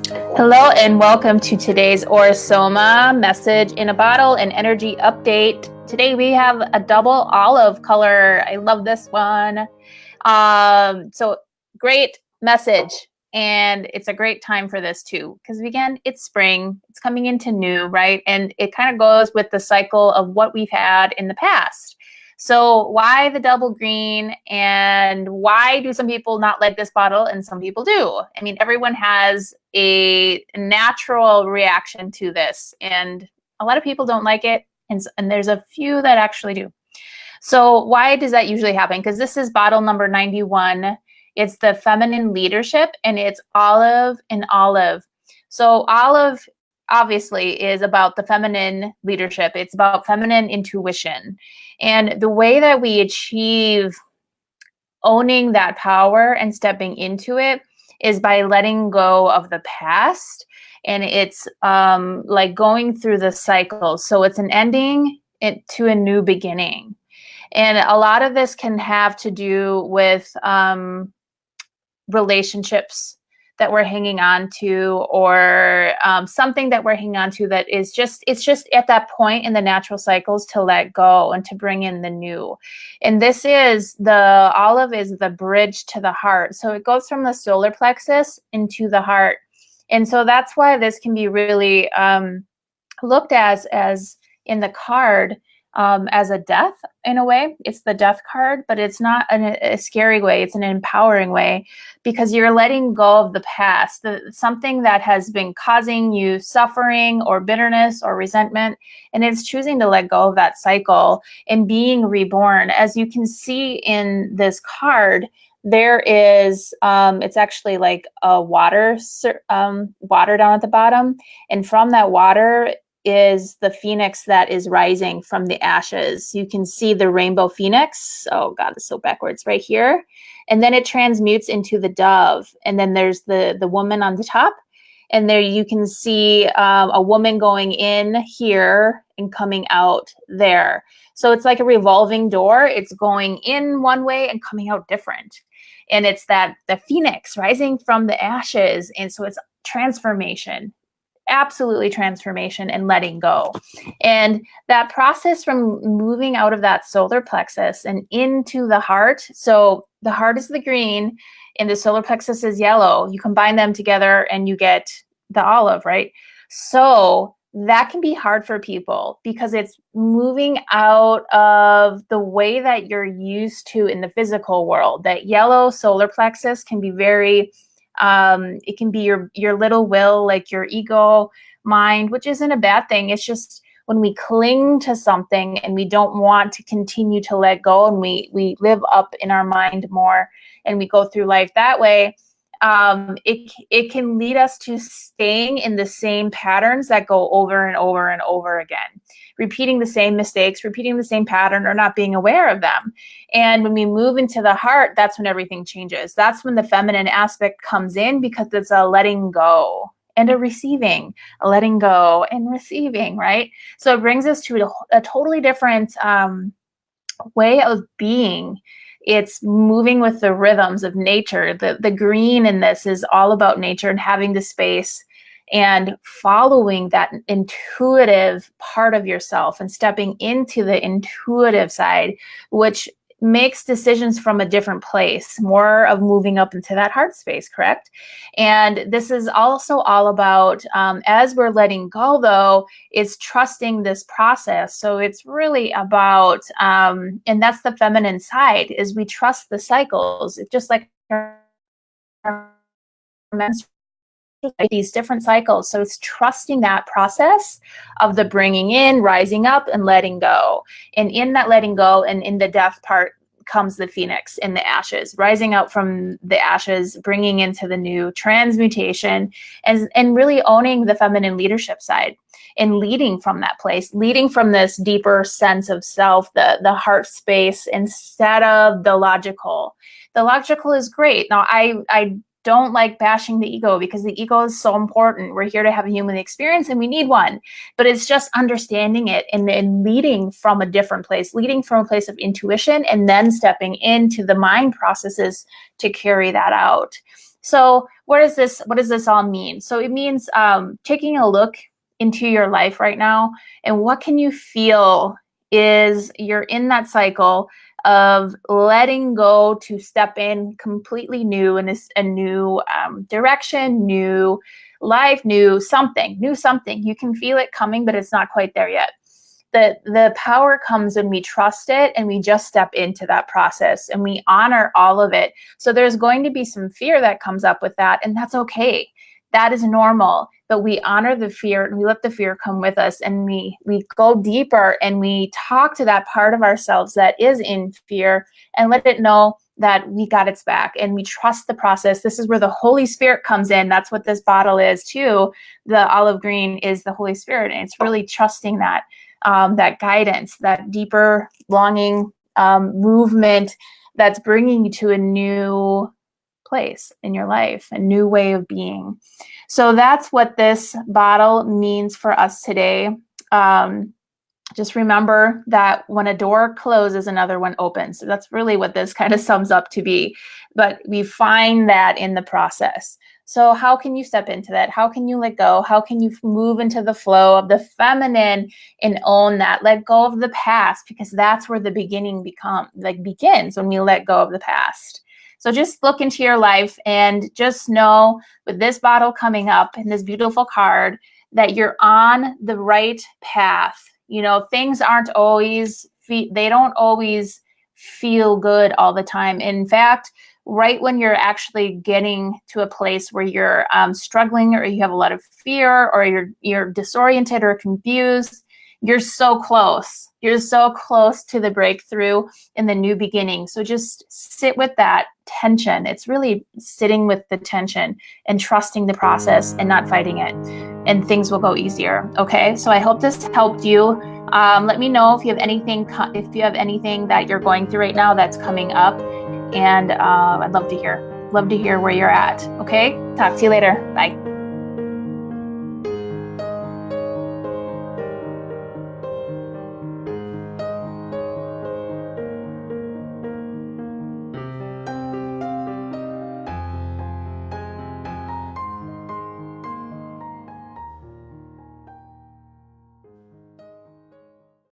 Hello and welcome to today's Aura-Soma Message in a Bottle and Energy Update. Today we have a double olive color. I love this one. So great message, and it's a great time for this too, because again, it's spring, it's coming into new, right? And it kind of goes with the cycle of what we've had in the past. So why the double green, and why do some people not like this bottle and some people do? I mean, everyone has a natural reaction to this, and a lot of people don't like it, and there's a few that actually do. So why does that usually happen? Because this is bottle number 91. It's the feminine leadership, and it's olive and olive. So olive obviously is about the feminine leadership. It's about feminine intuition. And the way that we achieve owning that power and stepping into it is by letting go of the past. And it's like going through the cycle. So it's an ending to a new beginning. And a lot of this can have to do with relationships that we're hanging on to, or something that we're hanging on to that is it's just at that point in the natural cycles to let go and to bring in the new. And this is the olive is the bridge to the heart. So it goes from the solar plexus into the heart. And so that's why this can be really looked as in the card as a death in a way. It's the death card, but it's not in a scary way. It's an empowering way, because you're letting go of the past, something that has been causing you suffering or bitterness or resentment, and it's choosing to let go of that cycle and being reborn. As you can see in this card, there is it's actually like a water down at the bottom, and from that water is the phoenix that is rising from the ashes. You can see the rainbow phoenix. Oh God, it's so backwards right here. And then it transmutes into the dove. And then there's the woman on the top. And there you can see a woman going in here and coming out there. So it's like a revolving door. It's going in one way and coming out different. And it's the phoenix rising from the ashes. And so it's transformation. Absolutely transformation and letting go. And that process from moving out of that solar plexus and into the heart. So the heart is the green and the solar plexus is yellow. You combine them together and you get the olive, right? So that can be hard for people because it's moving out of the way that you're used to in the physical world. That yellow solar plexus can be very it can be your little will, like your ego mind, which isn't a bad thing. It's just when we cling to something and we don't want to continue to let go, and we live up in our mind more and we go through life that way, it can lead us to staying in the same patterns that go over and over and over again, repeating the same mistakes, repeating the same pattern, or not being aware of them. And when we move into the heart, that's when everything changes. That's when the feminine aspect comes in, because it's a letting go and a receiving, a letting go and receiving, right? So it brings us to a totally different way of being. It's moving with the rhythms of nature. The green in this is all about nature and having the space and following that intuitive part of yourself and stepping into the intuitive side, which makes decisions from a different place, more of moving up into that heart space, correct? And this is also all about, as we're letting go though, is trusting this process. So it's really about, and that's the feminine side, is we trust the cycles. It's just like these different cycles. So it's trusting that process of the bringing in, rising up, and letting go. And in that letting go and in the death part comes the phoenix in the ashes, rising up from the ashes, bringing into the new, transmutation, and really owning the feminine leadership side and leading from that place, leading from this deeper sense of self, the heart space, instead of the logical. The logical is great. Now, I don't like bashing the ego, because the ego is so important. We're here to have a human experience and we need one, but it's just understanding it and leading from a different place, leading from a place of intuition, and then stepping into the mind processes to carry that out. So what does this all mean? So it means taking a look into your life right now, and what can you feel is you're in that cycle of letting go to step in completely new in a new direction, new life, new something. You can feel it coming, but it's not quite there yet. The power comes when we trust it and we just step into that process and we honor all of it. So there's going to be some fear that comes up with that, and that's okay. That is normal, but we honor the fear and we let the fear come with us, and we go deeper and we talk to that part of ourselves that is in fear and let it know that we got its back and we trust the process. This is where the Holy Spirit comes in. That's what this bottle is too. The olive green is the Holy Spirit, and it's really trusting that that guidance, that deeper longing movement that's bringing you to a new place in your life, a new way of being. So that's what this bottle means for us today. Just remember that when a door closes, another one opens. So that's really what this kind of sums up to be. But we find that in the process. So how can you step into that? How can you let go? How can you move into the flow of the feminine and own that? Let go of the past, because that's where the beginning begins when we let go of the past. So just look into your life and just know, with this bottle coming up and this beautiful card, that you're on the right path. You know, things aren't always, they don't always feel good all the time. In fact, right when you're actually getting to a place where you're struggling, or you have a lot of fear, or you're disoriented or confused, you're so close. You're so close to the breakthrough and the new beginning. So just sit with that tension. It's really sitting with the tension and trusting the process and not fighting it, and things will go easier. Okay, so I hope this helped you. Let me know if you have anything that you're going through right now that's coming up, and I'd love to hear where you're at. Okay, talk to you later. Bye.